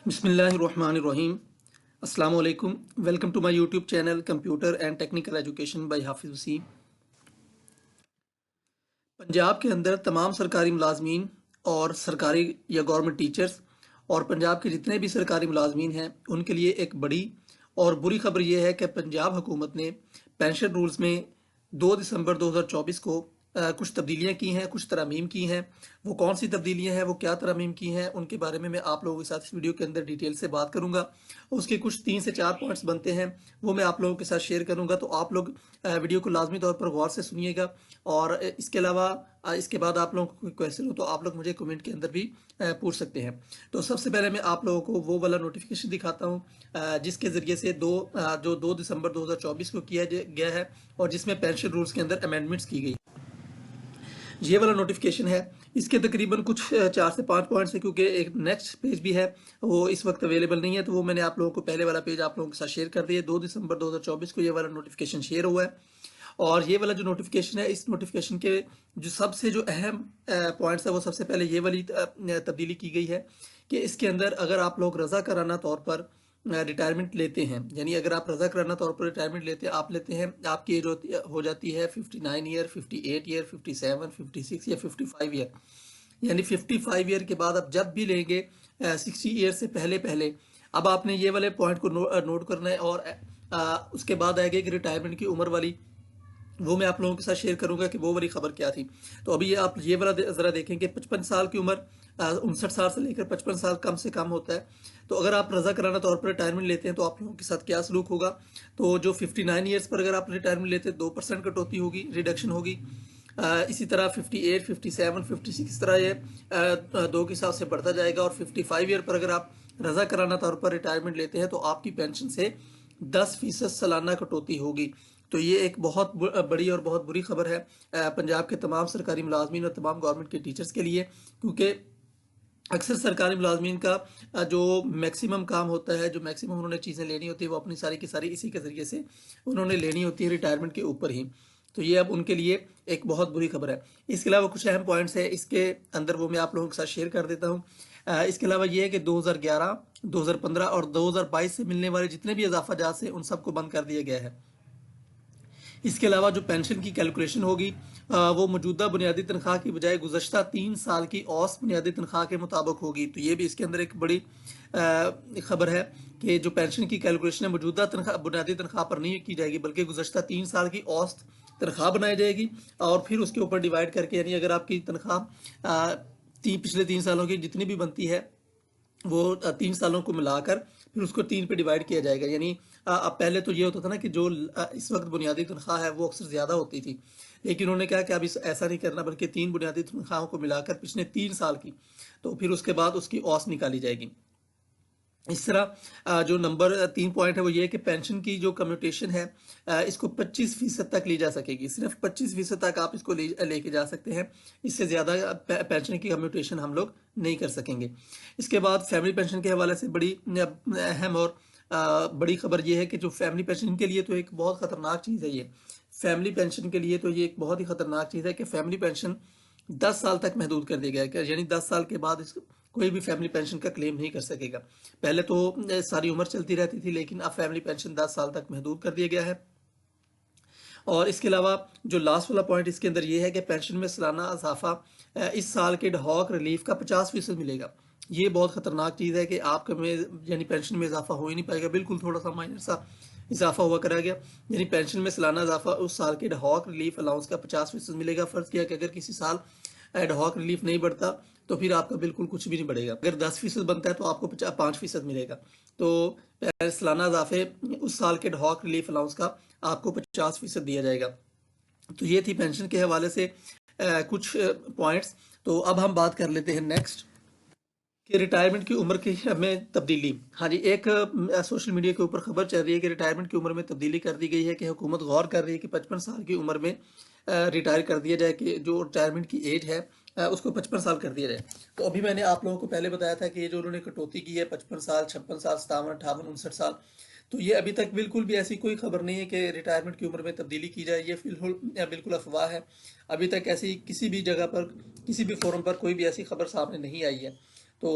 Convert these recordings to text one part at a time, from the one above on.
बिस्मिल्लाहिर्रहमानिर्रहीम। अस्सलाम वालेकुम। Welcome to my YouTube channel computer and technical education by Hafiz Waseem. Punjab के अंदर तमाम सरकारी मुलाजमीन और सरकारी या गवर्नमेंट टीचर्स और पंजाब के जितने भी सरकारी मुलाजमीन हैं उनके लिए एक बड़ी और बुरी खबर यह है कि पंजाब हुकूमत ने पेंशन रूल्स में 2 दिसंबर 2024 को कुछ तब्दीलियां की हैं, कुछ तरमीम की हैं। वो कौन सी तब्दीलियां हैं, वो क्या तरमीम की हैं, उनके बारे में मैं आप लोगों के साथ इस वीडियो के अंदर डिटेल से बात करूंगा। उसके कुछ 3 से 4 पॉइंट्स बनते हैं, वो मैं आप लोगों के साथ शेयर करूंगा। तो आप लोग वीडियो को लाजमी तौर पर गौर से सुनिएगा। और इसके अलावा इसके बाद आप लोगों को कोई क्वेश्चन हो तो आप लोग मुझे कमेंट के अंदर भी पूछ सकते हैं। तो सबसे पहले मैं आप लोगों को वो वाला नोटिफिकेशन दिखाता हूँ जिसके ज़रिए से जो 2 दिसंबर 2024 को किया गया है और जिसमें पेंशन रूल्स के अंदर अमेंडमेंट्स की गई। ये वाला नोटिफिकेशन है, इसके तकरीबन कुछ 4 से 5 पॉइंट्स है, क्योंकि एक नेक्स्ट पेज भी है वो इस वक्त अवेलेबल नहीं है, तो वो मैंने आप लोगों को पहले वाला पेज आप लोगों के साथ शेयर कर दिया। 2 दिसंबर 2024 को ये वाला नोटिफिकेशन शेयर हुआ है। और ये वाला जो नोटिफिकेशन है, इस नोटिफिकेशन के जो अहम पॉइंट्स है, वो सबसे पहले ये वाली तब्दीली की गई है कि इसके अंदर अगर आप लोग रजा कराना तौर पर रिटायरमेंट लेते हैं, यानी अगर आप रजा कराना तौर पर रिटायरमेंट लेते हैं, आपकी एज हो जाती है 59 ईयर, 58 ईयर, 57, 56 या 55 ईयर। यानी 55 ईयर के बाद आप जब भी लेंगे 60 ईयर से पहले पहले, अब आपने ये वाले पॉइंट को नोट करना है। और उसके बाद आएगी कि रिटायरमेंट की उम्र वाली, वो मैं आप लोगों के साथ शेयर करूंगा कि वो वाली खबर क्या थी। तो अभी आप ये वाला ज़रा देखें कि 55 साल की उम्र 59 साल से लेकर 55 साल कम से कम होता है। तो अगर आप रजा कराना तौर पर रिटायरमेंट लेते हैं तो आप लोगों के साथ क्या सलूक होगा। तो जो 59 ईयर्स पर अगर आप रिटायरमेंट लेते हैं 2% कटौती होगी, रिडक्शन होगी। इसी तरह 58, 57, 56 इस तरह ये 2 के हिसाब से बढ़ता जाएगा। और 55 ईयर पर अगर आप रजा कराना तौर पर रिटायरमेंट लेते हैं तो आपकी पेंशन से 10% सालाना कटौती होगी। तो ये एक बहुत बड़ी और बहुत बुरी खबर है पंजाब के तमाम सरकारी मुलाजमीन और तमाम गवर्नमेंट के टीचर्स के लिए, क्योंकि अक्सर सरकारी मुलाजमीन का जो मैक्सिमम काम होता है, जो मैक्सिमम उन्होंने चीज़ें लेनी होती है, वो अपनी सारी की सारी इसी के ज़रिए से उन्होंने लेनी होती है, रिटायरमेंट के ऊपर ही। तो ये अब उनके लिए एक बहुत बुरी खबर है। इसके अलावा कुछ अहम पॉइंट्स है इसके अंदर, वो मैं आप लोगों के साथ शेयर कर देता हूँ। इसके अलावा ये है कि 2011, 2015 और 2022 से मिलने वाले जितने भी इजाफा जात से उन सबको बंद कर दिया गया है। इसके अलावा जो पेंशन की कैलकुलेशन होगी वो मौजूदा बुनियादी तनख्वाह की बजाय गुज़श्ता 3 साल की औसत बुनियादी तनख्वाह के मुताबिक होगी। तो ये भी इसके अंदर एक बड़ी खबर है कि जो पेंशन की कैलकुलेशन है मौजूदा बुनियादी तनख्वाह पर नहीं की जाएगी, बल्कि गुज़श्ता 3 साल की औसत तनख्वाह बनाई जाएगी और फिर उसके ऊपर डिवाइड करके, यानी अगर आपकी तनख्वाह पिछले 3 सालों की जितनी भी बनती है वो 3 सालों को मिलाकर फिर उसको 3 पे डिवाइड किया जाएगा। यानी अब पहले तो ये होता था ना कि जो इस वक्त बुनियादी तनख्वाह है वो अक्सर ज़्यादा होती थी, लेकिन उन्होंने कहा कि अब ऐसा नहीं करना, बल्कि 3 बुनियादी तनख्वाहों को मिलाकर पिछले 3 साल की, तो फिर उसके बाद उसकी औसत निकाली जाएगी। इस तरह जो नंबर 3 पॉइंट है वो ये है कि पेंशन की जो कम्यूटेशन है इसको 25% तक ली जा सकेगी। सिर्फ 25% तक आप इसको लेके जा सकते हैं, इससे ज़्यादा पेंशन की कम्यूटेशन हम लोग नहीं कर सकेंगे। इसके बाद फैमिली पेंशन के हवाले से बड़ी अहम और बड़ी खबर ये है कि जो फैमिली पेंशन के लिए तो एक बहुत ख़तरनाक चीज़ है। ये फैमिली पेंशन के लिए तो ये एक बहुत ही ख़तरनाक चीज़ है कि फैमिली पेंशन 10 साल तक महदूद कर दिया गया है, यानी 10 साल के बाद इसको कोई भी फैमिली पेंशन का क्लेम नहीं कर सकेगा। पहले तो सारी उम्र चलती रहती थी, लेकिन अब फैमिली पेंशन 10 साल तक महदूद कर दिया गया है। और इसके अलावा जो लास्ट वाला पॉइंट इसके अंदर ये है कि पेंशन में सालाना इजाफा इस साल के ढॉक रिलीफ का 50% मिलेगा। ये बहुत ख़तरनाक चीज़ है कि आपके में यानी पेंशन में इजाफा हो ही नहीं पाएगा, बिल्कुल थोड़ा सा माइनर सा इजाफा हुआ करा गया। यानी पेंशन में सालाना इजाफा उस साल के ढॉक रिलीफ अलाउंस का 50% मिलेगा। फ़र्ज़ किया कि अगर किसी साल एडहॉक रिलीफ नहीं बढ़ता तो फिर आपका बिल्कुल कुछ भी नहीं बढ़ेगा। अगर 10% बनता है तो आपको 5% मिलेगा। तो सालाना इजाफे उस साल के एडहॉक रिलीफ अलाउंस का आपको 50% दिया जाएगा। तो ये थी पेंशन के हवाले से कुछ पॉइंट्स। तो अब हम बात कर लेते हैं नेक्स्ट कि रिटायरमेंट की उम्र की में तब्दीली। हाँ जी, एक सोशल मीडिया के ऊपर खबर चल रही है कि रिटायरमेंट की उम्र में तब्दीली कर दी गई है, कि हुकूमत गौर कर रही है कि 55 साल की उम्र में रिटायर कर दिया जाए, कि जो रिटायरमेंट की एज है उसको 55 साल कर दिया जाए। तो अभी मैंने आप लोगों को पहले बताया था कि ये जो उन्होंने कटौती की है 55 साल, 56 साल, 57, 58, 59 साल, तो ये अभी तक बिल्कुल भी ऐसी कोई खबर नहीं है कि रिटायरमेंट की उम्र में तब्दीली की जाए। ये बिल्कुल अफवाह है। अभी तक ऐसी किसी भी जगह पर, किसी भी फोरम पर कोई भी ऐसी खबर सामने नहीं आई है। तो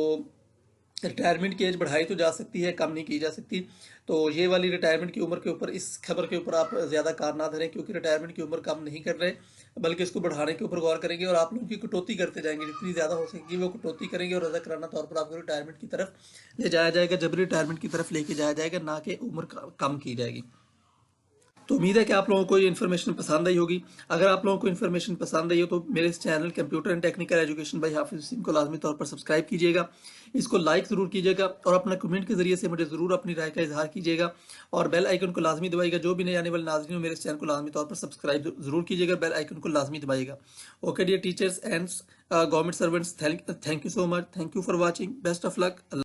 रिटायरमेंट की एज बढ़ाई तो जा सकती है, कम नहीं की जा सकती। तो ये वाली रिटायरमेंट की उम्र के ऊपर, इस खबर के ऊपर आप ज़्यादा कान ना धरें, क्योंकि रिटायरमेंट की उम्र कम नहीं कर रहे, बल्कि इसको बढ़ाने के ऊपर गौर करेंगे और आप लोगों की कटौती करते जाएंगे। जितनी ज़्यादा हो सकेगी वो कटौती करेंगे और रजा कराना तौर पर आपको रिटायरमेंट की तरफ ले जाया जाएगा, जबरी रिटायरमेंट की तरफ लेके जाया जाएगा, ना कि उम्र कम की जाएगी। तो उम्मीद है कि आप लोगों को ये इन्फॉर्मेशन पसंद आई होगी। अगर आप लोगों को इन्फॉर्मेशन पसंद आई हो तो मेरे इस channel computer and technical education by Hafiz Hussain को लाजमी तौर पर सब्सक्राइब कीजिएगा, इसको लाइक ज़रूर कीजिएगा और अपना कमेंट के जरिए से मुझे ज़रूर अपनी राय का इजहार कीजिएगा और बेल आइकन को लाजमी दबाइएगा। जो भी नए आने वाले नाज़रीन हो मेरे इस चैनल को लाजमी तौर पर सब्सक्राइब ज़रूर कीजिएगा, बेल आइकन को लाजमी दबाइएगा। Okay dear teachers and government servants, thank you so much, thank you for watching, best of luck.